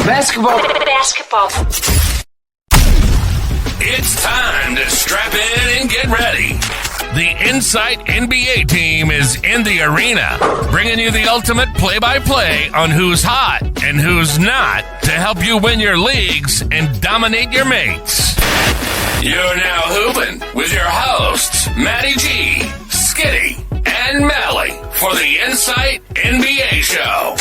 Basketball. It's time to strap in and get ready. The Insight NBA team is in the arena, bringing you the ultimate play-by-play on who's hot and who's not to help you win your leagues and dominate your mates. You're now hooping with your hosts, Matty G, Skitty, and Mally for the Insight NBA show.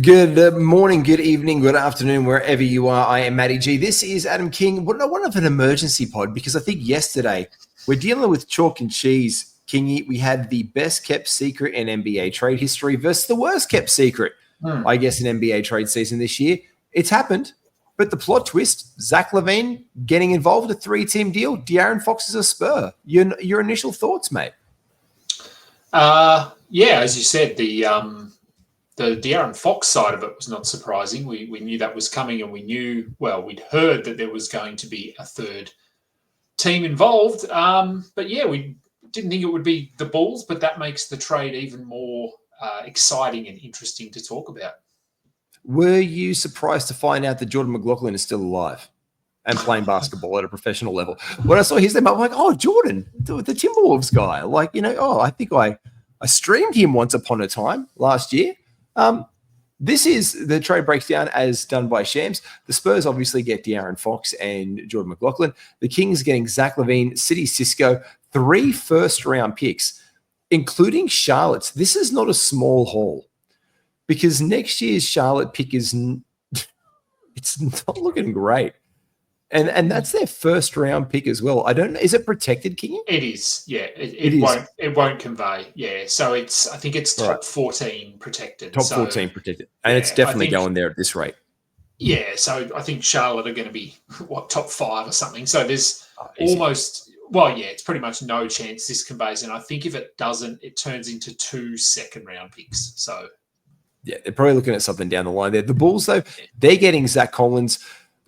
Good morning, good evening, good afternoon, wherever you are. I am Matty G. This is Adam King. What of an emergency pod, because I think yesterday we're dealing with chalk and cheese. Kingy, we had the best kept secret in NBA trade history versus the worst kept secret, I guess, in NBA trade season this year. It's happened, but the plot twist, Zach LaVine getting involved, a 3-team deal. De'Aaron Fox is a Spur. Your initial thoughts, mate? Yeah, as you said, the De'Aaron Fox side of it was not surprising. We knew that was coming, and we'd heard that there was going to be a third team involved. But yeah, we didn't think it would be the Bulls, but that makes the trade even more exciting and interesting to talk about. Were you surprised to find out that Jordan McLaughlin is still alive and playing basketball at a professional level? When I saw his name, I'm like, oh, Jordan, the Timberwolves guy. Like, I think I streamed him once upon a time last year. This is the trade breaks down as done by Shams. The Spurs obviously get De'Aaron Fox and Jordan McLaughlin. The Kings getting Zach LaVine, City Cisco, 3 first-round picks, including Charlotte's. This is not a small haul because next year's Charlotte pick it's not looking great. And that's their first round pick as well. I don't know. Is it protected, King? It is. Yeah. It won't convey. Yeah. So I think it's top 14 protected. Top 14 protected. And it's definitely going there at this rate. Yeah. So I think Charlotte are going to be top 5 or something. So there's it's pretty much no chance this conveys. And I think if it doesn't, it turns into 2 second-round picks. So yeah, they're probably looking at something down the line there. The Bulls, though, they're getting Zach Collins.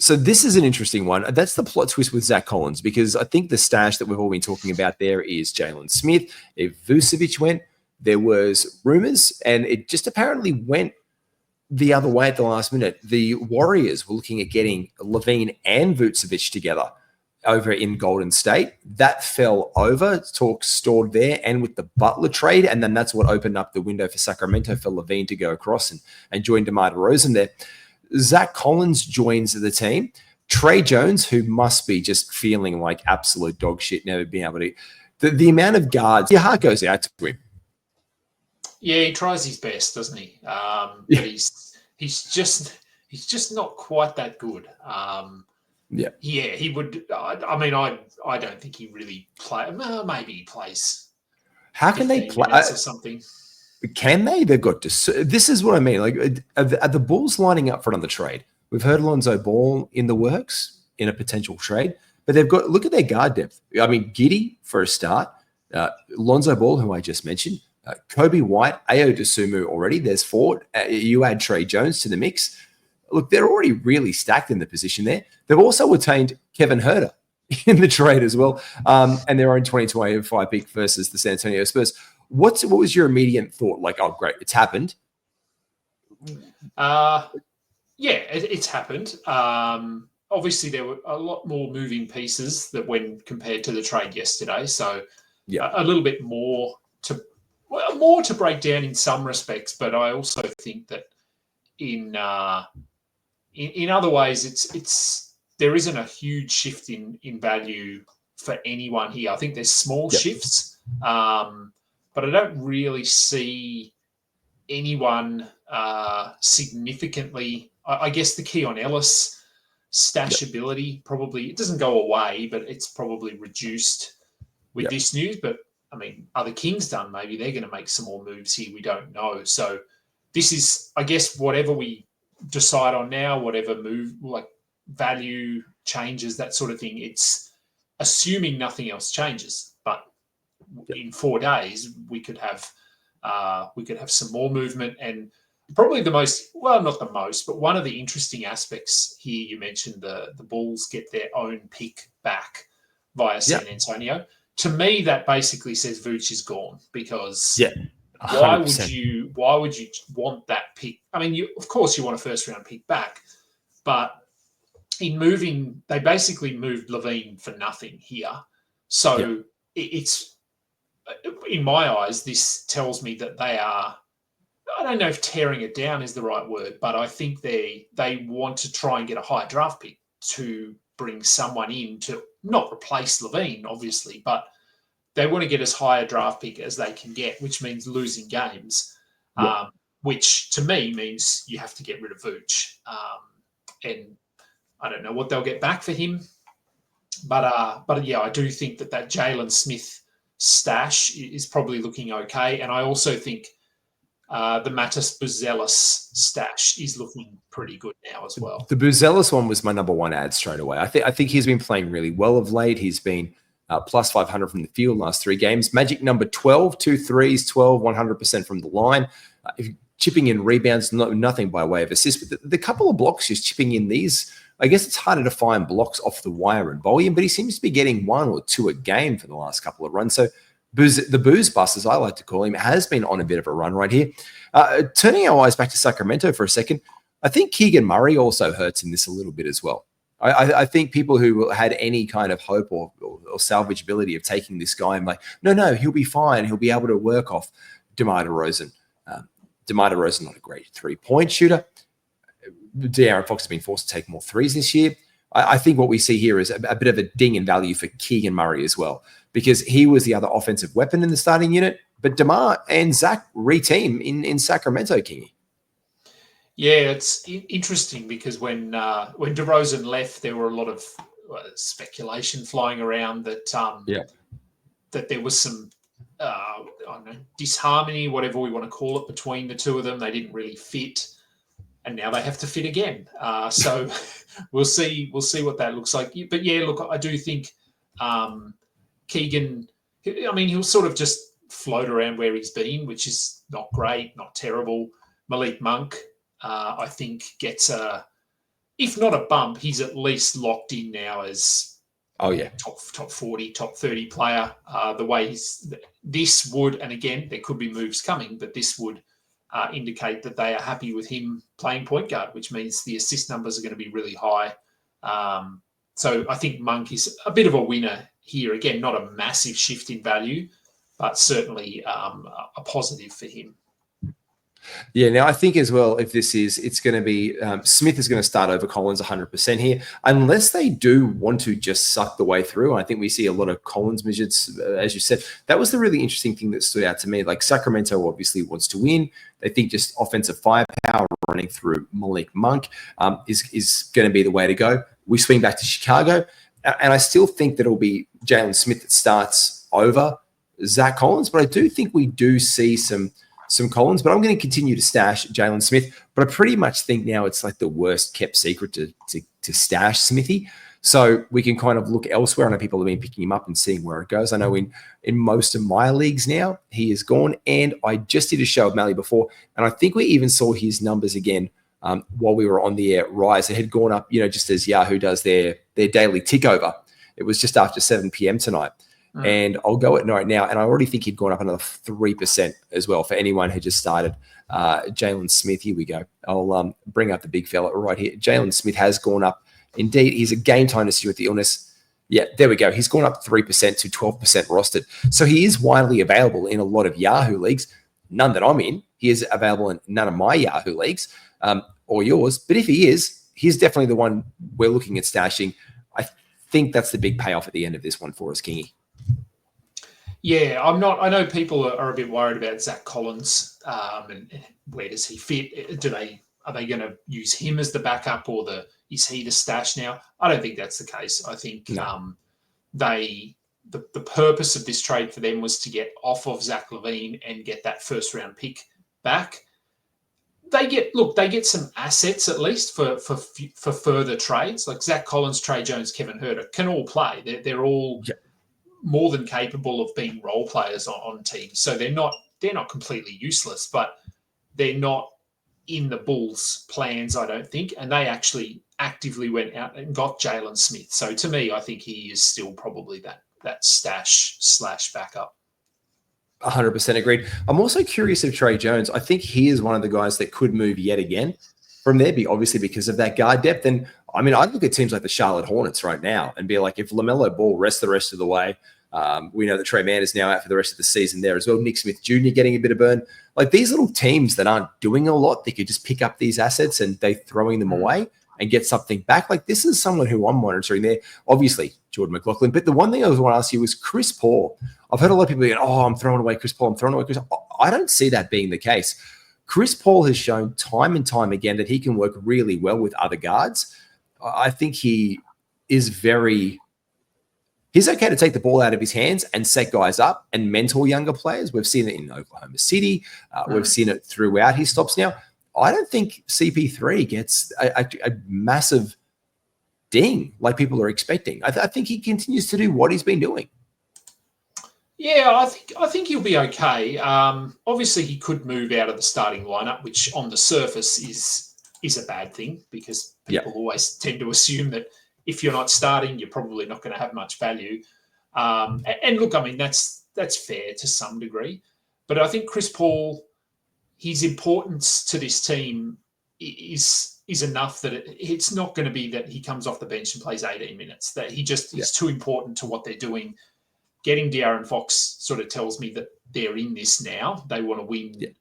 So this is an interesting one. That's the plot twist with Zach Collins, because I think the stash that we've all been talking about there is Jalen Smith. If Vucevic went, there was rumors, and it just apparently went the other way at the last minute. The Warriors were looking at getting LaVine and Vucevic together over in Golden State. That fell over. Talk stored there, and with the Butler trade, and then that's what opened up the window for Sacramento for LaVine to go across and join DeMar DeRozan there. Zach Collins joins the team. Trey Jones, who must be just feeling like absolute dog shit, never being able to. The amount of guards, your heart goes out to him. Yeah, he tries his best, doesn't he? But he's just not quite that good. He would. I don't think he really play. Maybe he plays. How can they play or something? Can they? They've got to. This is what I mean. Like, are the Bulls lining up for another trade? We've heard Lonzo Ball in the works in a potential trade, but they've got, look at their guard depth. I mean, Giddey for a start, Lonzo Ball, who I just mentioned, Kobe White, Ayo Dosunmu already. There's 4. You add Trey Jones to the mix. Look, they're already really stacked in the position there. They've also attained Kevin Huerter in the trade as well, and their own 2025 pick versus the San Antonio Spurs. What was your immediate thought? Like, oh, great, it's happened. It's happened. Obviously, there were a lot more moving pieces that when compared to the trade yesterday. So, a little bit more to break down in some respects. But I also think that in other ways, there isn't a huge shift in value for anyone here. I think there's small shifts. But I don't really see anyone significantly. I guess the key on Ellis stashability probably, it doesn't go away, but it's probably reduced with this news. But I mean, are the Kings done? Maybe they're going to make some more moves here. We don't know. So this is, I guess, whatever we decide on now, whatever move, like value changes, that sort of thing. It's assuming nothing else changes, but in 4 days we could have some more movement. And probably the most, well, not the most, but one of the interesting aspects here, you mentioned the Bulls get their own pick back via San Antonio. to me, that basically says Vooch is gone because Yeah, why 100%. would you want that pick? I mean, of course you want a first round pick back, but in moving, they basically moved LaVine for nothing here. So it's, in my eyes, this tells me that they are, I don't know if tearing it down is the right word, but I think they want to try and get a high draft pick to bring someone in to not replace LaVine, obviously, but they want to get as high a draft pick as they can get, which means losing games, which to me means you have to get rid of Vooch. And I don't know what they'll get back for him. But yeah, I do think that Jalen Smith stash is probably looking okay. And I also think the Mattis Buzelis stash is looking pretty good now as well. The Buzelis one was my number one ad straight away. I think he's been playing really well of late. He's been plus 500 from the field last 3 games. Magic number 12, 2 threes, 12, 100% from the line. Chipping in rebounds, nothing by way of assist. But the couple of blocks just chipping in these, I guess it's harder to find blocks off the wire and volume, but he seems to be getting 1 or 2 a game for the last couple of runs. So the booze bust, as I like to call him, has been on a bit of a run right here. Turning our eyes back to Sacramento for a second, I think Keegan Murray also hurts in this a little bit as well. I think people who had any kind of hope or salvageability of taking this guy and like, no, he'll be fine. He'll be able to work off DeMar DeRozan. DeMar DeRozan, not a great 3-point shooter. De'Aaron Fox has been forced to take more threes this year. I think what we see here is a bit of a ding in value for Keegan Murray as well, because he was the other offensive weapon in the starting unit. But DeMar and Zach re-team in Sacramento, Kingy. Yeah, it's interesting because when DeRozan left, there were a lot of speculation flying around that that there was some I don't know, disharmony, whatever we want to call it, between the two of them. They didn't really fit, and now they have to fit again. So we'll see what that looks like. But yeah, look, I do think Keegan. I mean, he'll sort of just float around where he's been, which is not great, not terrible. Malik Monk, I think, gets if not a bump, he's at least locked in now as top 40, top 30 player. The way this would, and again, there could be moves coming, but this would indicate that they are happy with him playing point guard, which means the assist numbers are going to be really high. So I think Monk is a bit of a winner here. Again, not a massive shift in value, but certainly a positive for him. Yeah, now I think as well, if it's going to be Smith is going to start over Collins 100% here, unless they do want to just suck the way through. And I think we see a lot of Collins midgets, as you said. That was the really interesting thing that stood out to me. Like Sacramento obviously wants to win. They think just offensive firepower running through Malik Monk is going to be the way to go. We swing back to Chicago, and I still think that it'll be Jalen Smith that starts over Zach Collins, but I do think we do see some Collins, but I'm going to continue to stash Jalen Smith. But I pretty much think now it's like the worst kept secret to stash Smithy. So we can kind of look elsewhere. I know people have been picking him up and seeing where it goes. I know in most of my leagues now, he is gone. And I just did a show of Mally before, and I think we even saw his numbers again while we were on the air rise. It had gone up, just as Yahoo does their daily tick over. It was just after 7 p.m. tonight. And I'll go at right now, and I already think he'd gone up another 3% as well for anyone who just started. Jalen Smith, here we go. I'll bring up the big fella right here. Jalen Smith has gone up. Indeed, he's a game time to see with the illness. Yeah, there we go. He's gone up 3% to 12% rostered. So he is widely available in a lot of Yahoo leagues. None that I'm in. He is available in none of my Yahoo leagues or yours. But if he is, he's definitely the one we're looking at stashing. I think that's the big payoff at the end of this one for us, Kingy. Yeah, I'm not. I know people are a bit worried about Zach Collins and where does he fit? Are they going to use him as the backup, or is he the stash now? I don't think that's the case. I think the purpose of this trade for them was to get off of Zach LaVine and get that first round pick back. They get some assets at least for further trades. Like Zach Collins, Trey Jones, Kevin Huerter can all play. They're all more than capable of being role players on teams. So they're not completely useless, but they're not in the Bulls' plans, I don't think. And they actually actively went out and got Jalen Smith. So to me, I think he is still probably that stash / backup. 100% agreed. I'm also curious of Trey Jones. I think he is one of the guys that could move yet again from there, obviously because of that guard depth. And I mean, I look at teams like the Charlotte Hornets right now and be like, if LaMelo Ball rests the rest of the way, we know that Trey Mann is now out for the rest of the season there as well. Nick Smith Jr. getting a bit of burn. Like these little teams that aren't doing a lot, they could just pick up these assets and they're throwing them away and get something back. Like this is someone who I'm monitoring there. Obviously, Jordan McLaughlin. But the one thing I was want to ask you was Chris Paul. I've heard a lot of people going, oh, I'm throwing away Chris Paul. I'm throwing away Chris Paul. I don't see that being the case. Chris Paul has shown time and time again that he can work really well with other guards. I think he is he's okay to take the ball out of his hands and set guys up and mentor younger players. We've seen it in Oklahoma City. We've seen it throughout his stops now. I don't think CP3 gets a massive ding like people are expecting. I think he continues to do what he's been doing. Yeah, I think he'll be okay. Obviously, he could move out of the starting lineup, which on the surface is a bad thing because people always tend to assume that if you're not starting, you're probably not going to have much value. And look, I mean, that's fair to some degree. But I think Chris Paul, his importance to this team is enough that it's not going to be that he comes off the bench and plays 18 minutes, that he just is too important to what they're doing. Getting De'Aaron Fox sort of tells me that they're in this now. They want to win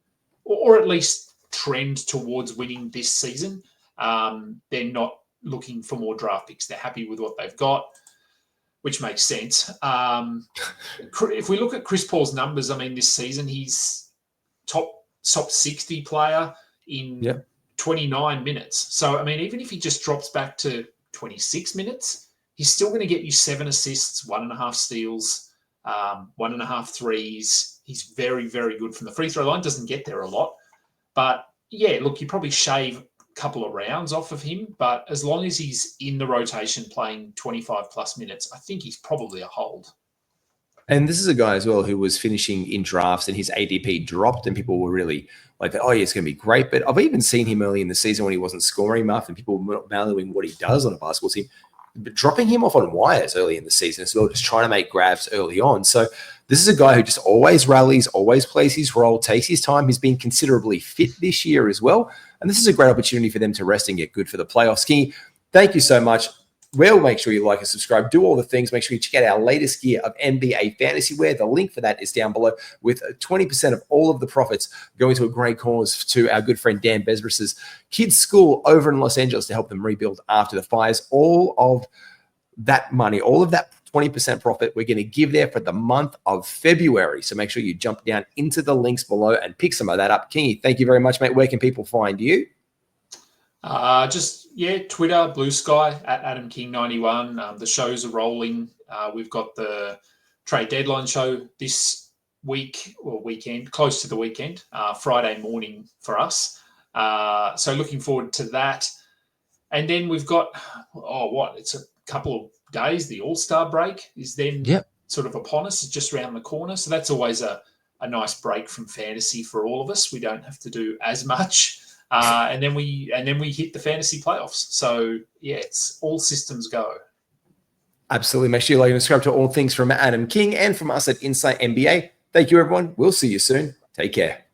or at least trend towards winning this season. They're not looking for more draft picks. They're happy with what they've got, which makes sense. If we look at Chris Paul's numbers, I mean, this season he's top 60 player in 29 minutes. So, I mean, even if he just drops back to 26 minutes, he's still going to get you 7 assists, 1.5 steals, 1.5 threes. He's very, very good from the free throw line. Doesn't get there a lot. But, yeah, look, you probably shave a couple of rounds off of him. But as long as he's in the rotation playing 25-plus minutes, I think he's probably a hold. And this is a guy as well who was finishing in drafts and his ADP dropped and people were really like, oh, yeah, it's going to be great. But I've even seen him early in the season when he wasn't scoring enough and people were not valuing what he does on a basketball team. But dropping him off on wires early in the season as well, just trying to make grabs early on. So this is a guy who just always rallies, always plays his role, takes his time. He's been considerably fit this year as well. And this is a great opportunity for them to rest and get good for the playoffs. Kingy, thank you so much. Well, make sure you like and subscribe. Do all the things. Make sure you check out our latest gear of NBA fantasy wear. The link for that is down below with 20% of all of the profits going to a great cause to our good friend Dan Besbris's kids' school over in Los Angeles to help them rebuild after the fires. All of that money, all of that 20% profit, we're going to give there for the month of February. So make sure you jump down into the links below and pick some of that up. Kingy, thank you very much, mate. Where can people find you? Twitter, Blue Sky at Adam King 91. The shows are rolling. We've got the trade deadline show this week or weekend, close to the weekend, Friday morning for us. So looking forward to that. And then we've got, it's a couple of days. The All-Star break is then sort of upon us. It's just around the corner. So that's always a nice break from fantasy for all of us. We don't have to do as much. And then we hit the fantasy playoffs. So it's all systems go. Absolutely. Make sure you like and subscribe to all things from Adam King and from us at Insight NBA. Thank you, everyone. We'll see you soon. Take care.